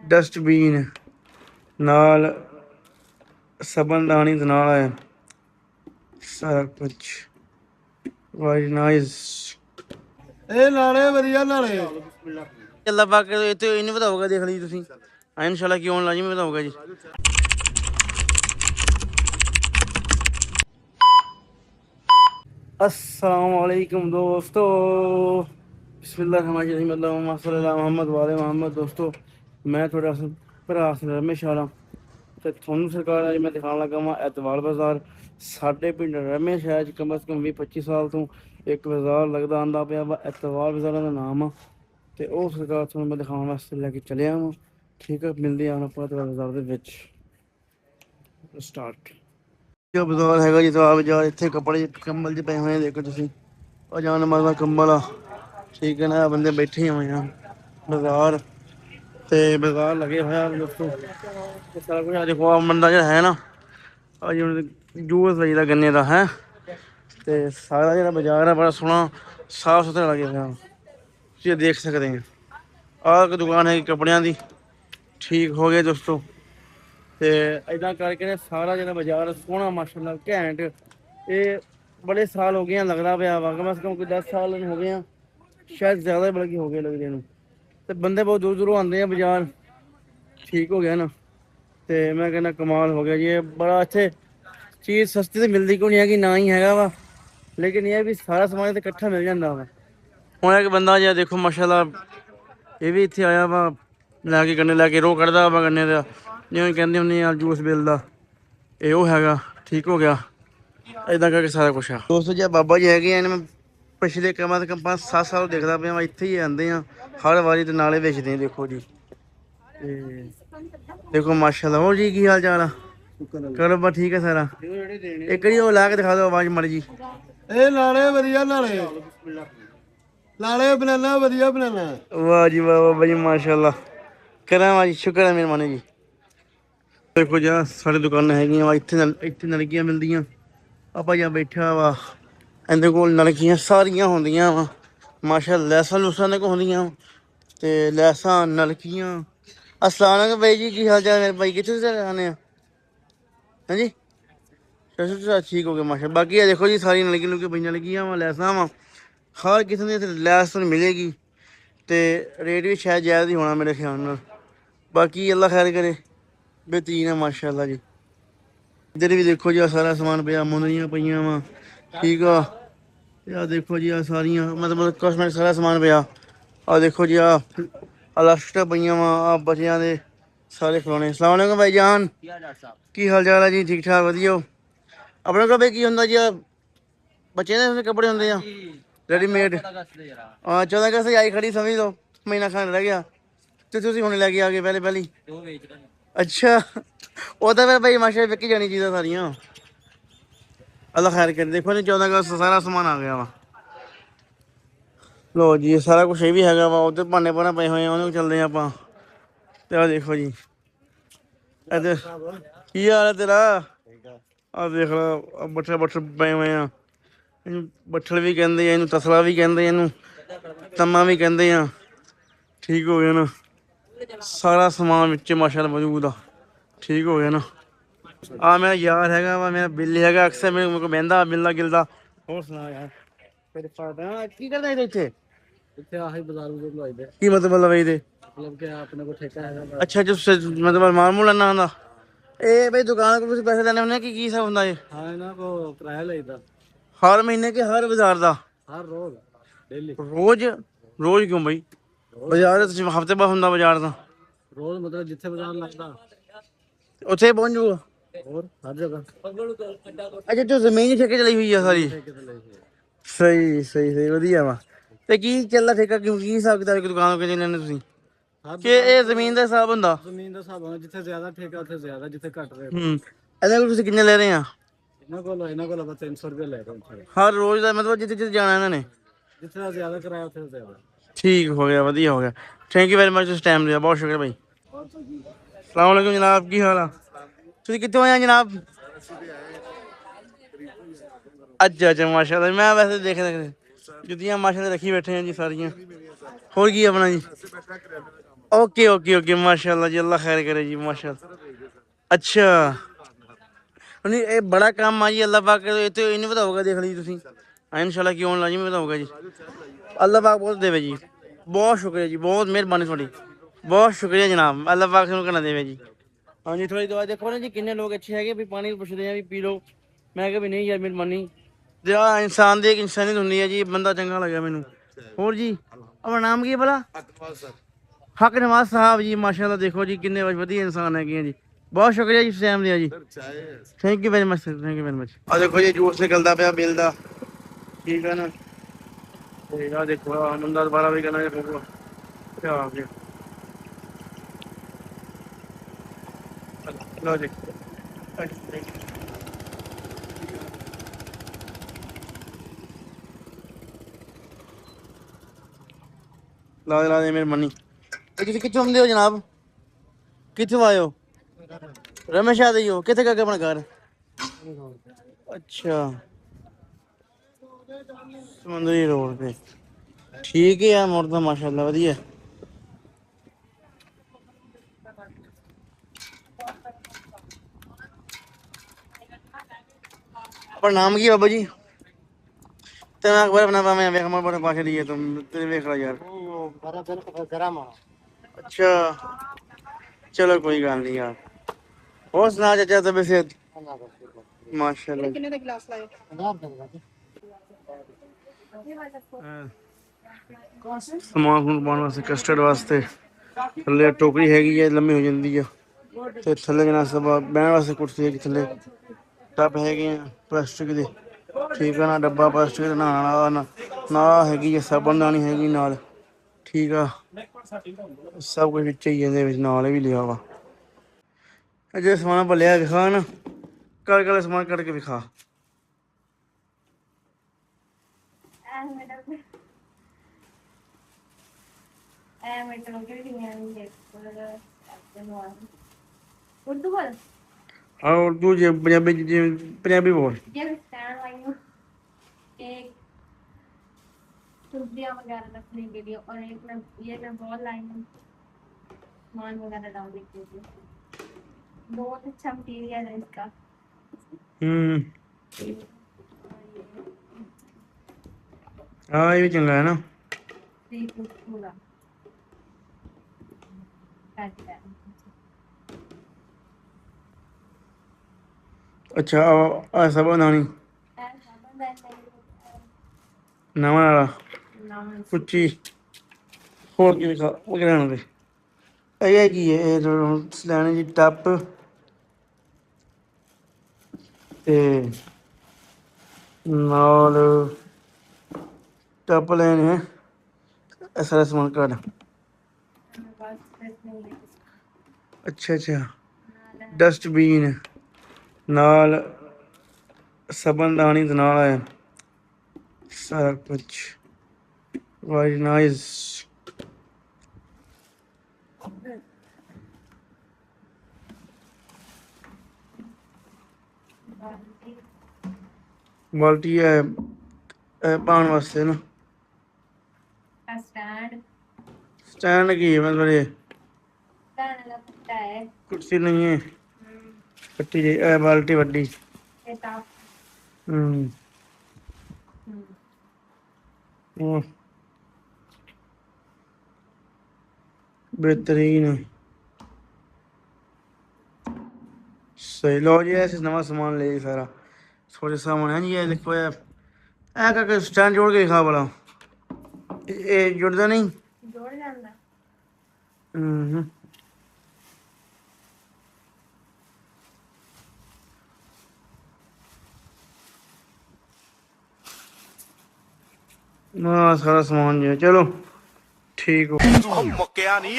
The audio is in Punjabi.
ਡਸਟਬੀਨ ਨਾਲ ਸਾਬਣਦਾਨੀ ਦੇ ਨਾਲ ਹੈ ਸਾਰਾ ਕੁਝ ਵਾਈ ਨਾਈਸ। ਇਹ ਨਾਲੇ ਵਧੀਆ ਨਾਲੇ ਅੱਲਾ ਪਾਕ ਇੱਥੇ ਇਹਨੂੰ ਵਧਾਊਗਾ, ਦੇਖ ਲਈ ਤੁਸੀਂ ਇਨਸ਼ਾਅੱਲਾ ਕਿ ਆਉਣ ਲਾਜ਼ਮੀ ਵਧਾਊਗਾ ਜੀ। अस्सलाम वालेकुम दोस्तों, बिस्मिल्लाहिर्रहमानिर्रहीम, अल्लाहुम्मा सल्ली अला मुहम्मद व आले मुहम्मद। दोस्तों मैं थोड़ा भरा रमेश वाला ਤੇ ਤੁਹਾਨੂੰ ਸਰਕਾਰ ਅੱਜ ਮੈਂ ਦਿਖਾਉਣ ਲੱਗਾ ਵਾਂ ਐਤਵਾਰ ਬਾਜ਼ਾਰ। ਸਾਡੇ ਪਿੰਡ ਰਮੇ ਸ਼ਹਿਰ 'ਚ ਕਮ ਸੇ ਕਮ 20-25 ਸਾਲ ਤੋਂ ਇੱਕ ਬਾਜ਼ਾਰ ਲੱਗਦਾ ਆਂਦਾ ਪਿਆ ਵਾ, ਐਤਵਾਰ ਬਾਜ਼ਾਰਾਂ ਦਾ ਨਾਮ ਆ। ਤੇ ਉਹ ਸਰਕਾਰ ਤੁਹਾਨੂੰ ਮੈਂ ਦਿਖਾਉਣ ਵਾਸਤੇ ਲੈ ਕੇ ਚੱਲਿਆ ਵਾਂ। ਠੀਕ ਆ, ਮਿਲਦੇ ਹਾਂ ਆਪਾਂ ਐਤਵਾਰ ਬਾਜ਼ਾਰ ਦੇ ਵਿੱਚ। ਸਟਾਰਟ ਜੋ ਬਾਜ਼ਾਰ ਹੈਗਾ ਜੀ, ਤਾਂ ਬਾਜ਼ਾਰ ਇੱਥੇ ਕੱਪੜੇ ਕੰਬਲ 'ਚ ਪਏ ਹੋਏ ਦੇਖੋ ਤੁਸੀਂ, ਉਹ ਜਾਨ ਮਾਰਦਾ ਕੰਬਲ ਆ। ਠੀਕ ਹੈ ਨਾ, ਬੰਦੇ ਬੈਠੇ ਹੋਏ ਆ ਬਾਜ਼ਾਰ ਤੇ ਬਾਜ਼ਾਰ ਲੱਗੇ ਹੋਇਆ ਦੋਸਤੋ। ਸਾਰਾ ਕੁਝ ਆ ਦੇਖੋ, ਆ ਬੰਦਾ ਜਿਹੜਾ ਹੈ ਨਾ ਅੱਜ ਹੁਣ ਜੂਸ ਵੇਚਦਾ ਗੰਨੇ ਦਾ ਹੈ। ਤੇ ਸਾਰਾ ਜਿਹੜਾ ਬਾਜ਼ਾਰ ਆ ਬੜਾ ਸੋਹਣਾ ਸਾਫ ਸੁਥਰਾ ਲੱਗਿਆ ਹੋਇਆ, ਤੁਸੀਂ ਦੇਖ ਸਕਦੇ ਆ। ਆਹ ਇੱਕ ਦੁਕਾਨ ਹੈ ਕੱਪੜਿਆਂ ਦੀ। ਠੀਕ ਹੋ ਗਏ ਦੋਸਤੋ, ਤੇ ਏਦਾਂ ਕਰਕੇ ਨਾ ਸਾਰਾ ਜਿਹੜਾ ਬਾਜ਼ਾਰ ਸੋਹਣਾ ਮਾਸ਼ਾਅੱਲਾ ਘੈਂਟ। ਇਹ ਬੜੇ ਸਾਲ ਹੋ ਗਏ ਲੱਗਦਾ ਪਿਆ ਵਾ, ਕਮ ਸੇ ਕਮ ਕੋਈ 10 ਸਾਲ ਹੋ ਗਏ ਆ, ਸ਼ਾਇਦ ਜ਼ਿਆਦਾ ਬਲਕਿ ਹੋ ਗਏ ਲੱਗਦੇ ਨੂੰ। ਤੇ ਬੰਦੇ ਬਹੁਤ ਦੂਰ ਦੂਰੋਂ ਆਉਂਦੇ ਆ ਬਾਜ਼ਾਰ। ਠੀਕ ਹੋ ਗਿਆ ਨਾ, ਤੇ ਮੈਂ ਕਹਿੰਦਾ ਕਮਾਲ ਹੋ ਗਿਆ ਜੀ। ਇਹ ਬੜਾ ਇੱਥੇ ਚੀਜ਼ ਸਸਤੀ ਤਾਂ ਮਿਲਦੀ ਕੋਈ ਨਹੀਂ ਹੈਗੀ, ਨਾ ਹੀ ਹੈਗਾ ਵਾ, ਲੇਕਿਨ ਇਹ ਵੀ ਸਾਰਾ ਸਮਾਨ ਤੇ ਇਕੱਠਾ ਮਿਲ ਜਾਂਦਾ ਵਾ। ਹੁਣ ਇੱਕ ਬੰਦਾ ਜਿਹਾ ਦੇਖੋ ਮਾਸ਼ਾਅੱਲਾ, ਇਹ ਵੀ ਇੱਥੇ ਆਇਆ ਵਾ ਲੈ ਕੇ ਗੰਨੇ, ਲੈ ਕੇ ਰੋਹ ਕੱਢਦਾ ਵਾ ਗੰਨੇ ਦਾ, ਜਿਵੇਂ ਕਹਿੰਦੇ ਹੁੰਦੇ ਆ ਜੂਸ ਮਿਲਦਾ, ਇਹ ਉਹ ਹੈਗਾ। ਠੀਕ ਹੋ ਗਿਆ, ਏਦਾਂ ਕਰਕੇ ਸਾਰਾ ਕੁਛ ਆ ਦੋਸਤੋ ਜੀ। ਬਾਬਾ ਜੀ ਹੈਗੇ ਆ, ਮੈਂ ਪਿਛਲੇ ਕਮ ਸੇ ਕਮ 5-7 ਸਾਲ ਦੇਖਦਾ ਪਿਆ ਵਾ, ਇੱਥੇ ਹੀ ਆਉਂਦੇ ਆ ਹਰ ਵਾਰੀ ਤੇ ਨਾਲੇ ਵੇਚਦੇ ਆ। ਦੇਖੋ ਜੀ, ਤੇ ਦੇਖੋ ਮਾਸ਼ਾਅੱਲਾ। ਹੋਰ ਜੀ ਕੀ ਹਾਲ ਚਾਲ ਆ? ਕਰੋ ਬਸ ਠੀਕ ਹੈ ਸਾਰਾ। ਇੱਕ ਵਾਰੀ ਉਹ ਲਾ ਕੇ ਦਿਖਾ ਦਿਓ ਆਵਾਜ਼ ਮੜ ਜੀ। ਇਹ ਨਾਲੇ ਵਧੀਆ ਨਾਲੇ ਨਾਲੇ ਬਨਾਨਾ ਵਧੀਆ ਬਨਾਨਾ। ਵਾਹ ਜੀ ਵਾਹ ਬਾਬਾ ਜੀ ਮਾਸ਼ਾਅੱਲਾ, ਕਰਾਂ ਵਾ ਜੀ, ਸ਼ੁਕਰ ਹੈ ਮਿਹਰਬਾਨੀ ਜੀ। ਦੇਖੋ ਜੀ ਸਾਡੇ ਦੁਕਾਨਾਂ ਹੈਗੀਆਂ ਵਾ, ਇੱਥੇ ਨਲਕੀਆਂ ਮਿਲਦੀਆਂ। ਆਪਾਂ ਜਾਂ ਬੈਠਾ ਵਾ, ਇਹਦੇ ਕੋਲ ਨਲਕੀਆਂ ਸਾਰੀਆਂ ਹੁੰਦੀਆਂ ਵਾ ਮਾਸ਼ਾਅੱਲਾ। ਲੈਸਾਂ ਲੂਸਾਂ ਦੇ ਕੋਲ ਹੁੰਦੀਆਂ ਤੇ ਲੈਸਾਂ ਨਲਕੀਆਂ। अस्सलाम वालेकुम भाई जी, की हाल चाल मेरे भाई? कितने से आने हैं? हाँ जी, ठीक हो गया माशा। बाकी देखो जी सारी नलकी लुकी पई लगियां वा, लैसां वा, हर किस्म की लैस तो मिलेगी। तो रेट भी शायद जायज़ ही होना मेरे ख्याल नाल। बाकी अल्लाह खैर करे, बेहतरीन है माशाअल्लाह जी। इधर भी देखो जी सारा समान पिया, मुंदरियां पईयां वा। ठीक आ, देखो जी सारियां मतलब कॉस्मेटिक सारा समान पिया। आ देखो जी लास्टां पईयां वा, बच्चों के सारे खिलौने। अस्सलाम वालेकुम भाई जान, की हाल चाल है जी? ठीक ठाक वधिया। अपने को भाई की होंदा जी, बच्चे दे कपड़े होंदे आ रेडीमेड। हाँ 14 अगस्त से आई खड़ी, समझ लो महीना खान रह गया ते तुसीं हुण लैके आ गए पहले ही। अच्छा, वो तो फिर भाई माशा विकी जानी चीज़ां सारियां। अल्लाह खैर करे। देखो जी 14 अगस्त सारा समान आ गया वा। लो जी सारा कुछ ये भी हैगा वा। उधर भांडे भूंडे पए हुए उन्हें चलते हैं आपां। ते आ देखो जी इधर की हाल है तेरा? आ देख लो बट्ठल बट्ठल पए हुए हैं। ਇਹਨੂੰ ਬੱਠਲ ਵੀ ਕਹਿੰਦੇ ਆ, ਇਹਨੂੰ ਤਸਲਾ ਵੀ ਕਹਿੰਦੇ, ਇਹਨੂੰ ਤੰਮਾ ਵੀ ਕਹਿੰਦੇ ਆ। ਠੀਕ ਹੋ ਗਿਆ ਨਾ, ਸਾਰਾ ਸਮਾਨ ਵਿੱਚ ਮਾਸ਼ਾਅੱਲਾ ਮੌਜੂਦ ਆ। ਠੀਕ ਹੋ ਗਿਆ ਨਾ। ਆ ਮੇਰਾ ਯਾਰ ਹੈਗਾ ਵਾ, ਮੇਰਾ ਬਿੱਲੀ ਹੈਗਾ, ਅਕਸਰ ਮੇਰੇ ਕੋਲ ਬਹਿੰਦਾ ਮਿਲਦਾ ਗਿਲਦਾ। ਹੋਰ ਸੁਣਾ ਯਾਰ ਕੀ ਕਰਦਾ ਇਹਦੇ ਇੱਥੇ? ਇੱਥੇ ਆਹੀ ਬਾਜ਼ਾਰ ਵਿੱਚ ਲਵਾਈਦੇ। ਕੀ ਮਤਲਬ ਇਹਦੇ? ਮਤਲਬ ਕਿ ਆਪਣੇ ਕੋਲ ਠੇਕਾ ਹੈਗਾ। ਅੱਛਾ ਜੋ ਮਤਲਬ ਮਾਲ ਮੂਲ ਲੈਣਾ ਹੁੰਦਾ। ਇਹ ਬਈ ਦੁਕਾਨ ਕੋਲ ਤੁਸੀਂ ਪੈਸੇ ਲੈਣੇ ਹੁੰਦੇ ਕੀ ਹਿਸਾਬ ਹੁੰਦਾ ਇਹ? ਹਾਂ ਇਹਨਾਂ ਕੋ ਕਿਰਾਇਆ ਲਈਦਾ ਹਰ ਮਹੀਨੇ ਕੇ ਹਰ ਬਾਜ਼ਾਰ ਦਾ? ਹਰ ਰੋਜ਼ ਡੇਲੀ। ਰੋਜ਼? ਰੋਜ਼ ਕਿਉਂ ਬਈ? ਬਾਜ਼ਾਰ ਤੁਸੀਂ ਹਫ਼ਤੇ ਬਾਅਦ ਹੁੰਦਾ ਬਾਜ਼ਾਰ ਦਾ? ਰੋਜ਼ ਮਤਲਬ ਜਿੱਥੇ ਬਾਜ਼ਾਰ ਲੱਗਦਾ ਉੱਥੇ ਪਹੁੰਚ ਜੂਗਾ। ਹੋਰ ਹਰ ਜਗ੍ਹਾ। ਅੱਛਾ ਜੋ ਜ਼ਮੀਨ ਠੇਕੇ ਚ ਲਈ ਹੋਈ ਆ ਸਾਰੀ? ਸਹੀ ਸਹੀ ਸਹੀ ਵਧੀਆ ਵਾ। ਤੇ ਕੀ ਚੱਲਦਾ ਠੇਕਾ, ਕੀ ਹਿਸਾਬ ਕਿਤਾਬ ਦੁਕਾਨ ਕਿੰਨੇ ਲੈਣੇ ਤੁਸੀਂ? ਕਿ ਇਹ ਜ਼ਮੀਨ ਦਾ ਹਿਸਾਬ ਹੁੰਦਾ? ਜ਼ਮੀਨ ਦਾ ਹਿਸਾਬ ਹੁੰਦਾ, ਜਿੱਥੇ ਜ਼ਿਆਦਾ ਠੇਕਾ ਉੱਥੇ ਜ਼ਿਆਦਾ, ਜਿੱਥੇ ਘੱਟ ਰੇਟ। ਇਹਨਾਂ ਕੋਲ ਤੁਸੀਂ ਕਿੰਨੇ ਲੈ ਰਹੇ ਆ? ਇਹਨਾਂ ਕੋਲ ਆਪਾਂ 300 ਰੁਪਏ ਲੈ ਰਹੇ ਹਰ ਰੋਜ਼ ਦਾ? ਮਤਲਬ ਜਿੱਥੇ ਜਿੱਥੇ ਜਾਣਾ ਇਹਨਾਂ ਨੇ? ਜਿੱਥੇ ਦਾ ਜ਼ਿਆਦਾ ਕਿਰਾਇਆ ਉੱਥੇ ਜ਼ਿਆਦਾ। ਠੀਕ ਹੋ ਗਿਆ, ਵਧੀਆ ਹੋ ਗਿਆ। ਥੈਂਕ ਯੂ ਵੈਰੀ ਮਚ, ਉਸ ਟਾਈਮ ਦਿਆ ਬਹੁਤ ਸ਼ੁਕਰ ਭਾਈ। ਸਲਾਮ ਵਾਲੇਕੁਮ ਜਨਾਬ, ਕੀ ਹਾਲ ਆ? ਤੁਸੀਂ ਕਿੱਥੋਂ ਆਏ ਆ ਜਨਾਬ? ਅੱਛਾ ਅੱਛਾ ਮਾਸ਼ਾਅੱਲਾ। ਮੈਂ ਵੈਸੇ ਦੇਖਦਾ ਜੁੱਤੀਆਂ ਮਾਸ਼ਾਅੱਲਾ ਰੱਖੀ ਬੈਠੇ ਆ ਜੀ ਸਾਰੀਆਂ। ਹੋਰ ਕੀ ਆਪਣਾ ਜੀ? ओके ओके ओके माशाल्लाह जी, अल्लाह खैर करे जी माशाल्लाह। अच्छा नहीं ये बड़ा काम आ जी, अल्लाह पाक ये तो ये नहीं बताओगा, देख लीजिए तुसी इंशाल्लाह कि ऑन लाजमी बताओगा जी। अल्लाह पाक बहुत देवे जी, बहुत शुक्रिया जी, बहुत मेहरबानी थोड़ी, बहुत शुक्रिया जनाब, अल्लाह पाक ਨੂੰ करना देवे जी। हाँ जी थोड़ी दुआ देखो ना जी, किन्ने लोग अच्छे है भी पानी पुछते हैं भी पी लो, मैं कहा भी नहीं यार मेहरबानी, जो इंसान ਦੀ ਇੱਕ ਇਨਸਾਨੀਅਤ ਹੁੰਦੀ ਹੈ ਜੀ, ਬੰਦਾ ਚੰਗਾ ਲੱਗਿਆ ਮੈਨੂੰ। ਹੋਰ ਜੀ ਆਪਣਾ ਨਾਮ ਕੀ ਹੈ ਭਲਾ? ਹੱਕ ਨਵਾਜ਼ ਸਾਹਿਬ ਜੀ, ਮਾਸ਼ਾਅੱਲਾ ਦੇਖੋ ਜੀ ਕਿੰਨੇ ਵਧੀਆ ਇਨਸਾਨ ਹੈਗੇ ਆ ਜੀ। ਬਹੁਤ ਸ਼ੁਕਰੀਆ ਜੀ ਸੈਮ ਦਿਆ ਜੀ, thank you very much sir, thank you very much. ਆ ਦੇਖੋ ਜੀ ਜੂਸ ਨਿਕਲਦਾ ਪਿਆ ਬਿੱਲ ਦਾ, ਠੀਕ ਹੈ ਨਾ। ਤੇ ਆ ਦੇਖੋ ਆ ਮੁੰਡਾ ਦੁਬਾਰਾ ਵੀ ਕਰਨਾ ਜੀ ਫੋਟੋ ਆ ਗਿਆ। ਲਓ ਜੀ ਲਾ ਦੇ ਮਿਹਰਬਾਨੀ। ਇਹ ਤੁਸੀਂ ਕਿੱਥੋਂ ਆਉਂਦੇ ਹੋ ਜਨਾਬ? ਕਿੱਥੋਂ ਆਏ ਹੋ? ਰਮੇਸ਼ਾ ਦੇ ਹੋ? ਕਿੱਥੇ ਕਰਕੇ ਆਪਣਾ ਘਰ? ਅੱਛਾ ਸਮੁੰਦਰੀ ਰੋਡ ਤੇ, ਠੀਕ ਹੈ ਮੁੜ ਤਾਂ ਮਾਸ਼ਾਅੱਲਾ ਵਧੀਆ। ਆਪਣਾ ਨਾਮ ਕੀ ਹੈ ਬਾਬਾ ਜੀ? ਤੇ ਮੈਂ ਅਕਬਰ अपना मैं वेख मैं बड़ा पाके लिए तुम तेरे वेख रहा यार अच्छा चलो कोई गल नहीं यार। और सुना चाचा तबीयत सेहत? माशाल्लाह कितने का गिलास लाए? ਸਮਾਨ ਹੁਣ ਪਾਉਣ ਵਾਸਤੇ, ਕਸਟਰਡ ਵਾਸਤੇ ਥੱਲੇ ਟੋਕਰੀ ਹੈਗੀ ਹੈ, ਲੰਮੀ ਹੋ ਜਾਂਦੀ ਆ। ਤੇ ਥੱਲੇ ਜਨਾ ਸਭ ਬਹਿਣ ਵਾਸਤੇ ਕੁਰਸੀ ਹੈਗੀ, ਥੱਲੇ ਟੱਬ ਹੈਗੇ ਆ ਪਲਾਸਟਿਕ ਦੇ, ਠੀਕ ਆ ਨਾ। ਡੱਬਾ ਪਲਾਸਟਿਕ ਦਾ ਨਹਾਉਣ ਵਾਲਾ ਨਾ ਹੈਗੀ ਆ, ਸਾਬਣਦਾਨੀ ਹੈਗੀ ਨਾਲ, ਠੀਕ ਆ। ਸਭ ਕੁਝ ਵਿੱਚ ਹੀ ਇਹਦੇ ਵਿੱਚ ਨਾਲ ਵੀ ਲਿਆ ਵਾ। ਜੇ ਸਮਾਨ ਭਲਿਆ ਵਿਖਾ ਨਾ, ਕਰ ਸਮਾਨ ਕੱਢ ਕੇ ਵਿਖਾ। हाँ उर्दू जे पंजाबी जे पंजाबी बोल। सब्जियां वगैरह रखने के लिए, और एक में ये मैं बॉल लाई हूँ सामान वगैरह डालने के लिए। बहुत अच्छा मटीरियल है इसका। हाँ ये भी चंगा है ना। पूरा अच्छा ऐसा बनानी नवा वाला कुच्ची ਹੋਰ ਕੀ ਲਿਖਾ ਵਗੈਰਾ ਦੇ। ਇਹ ਕੀ ਹੈ? ਇਹ ਲੈਣੇ ਜੀ ਟੱਪ ਤੇ ਨਾਲ ਟੱਪ ਲੈਣੇ ਹੈ। ਇਹ ਸਾਰਾ ਸਮਾਨ ਕੱਢ। ਅੱਛਾ ਅੱਛਾ ਡਸਟਬੀਨ ਨਾਲ ਸਾਬਣਦਾਨੀ ਦੇ ਨਾਲ ਹੈ ਸਾਰਾ ਕੁਛ। Very nice. बाल्टी है पान वास्ते ना। स्टैंड की है मतलब ये कुर्सी नहीं है, कट्टी जी बाल्टी वड्डी। बेहतरीन सही। लो जी ऐसे नवा सामान ले सारा थोड़े सामान है जी। ये देखो ये करके स्टैंड जोड़ के दिखा बोला, ये जुड़ता नहीं। जोड़ जाता। ना सारा सामान जो है चलो ठीक हो। मुक्या नहीं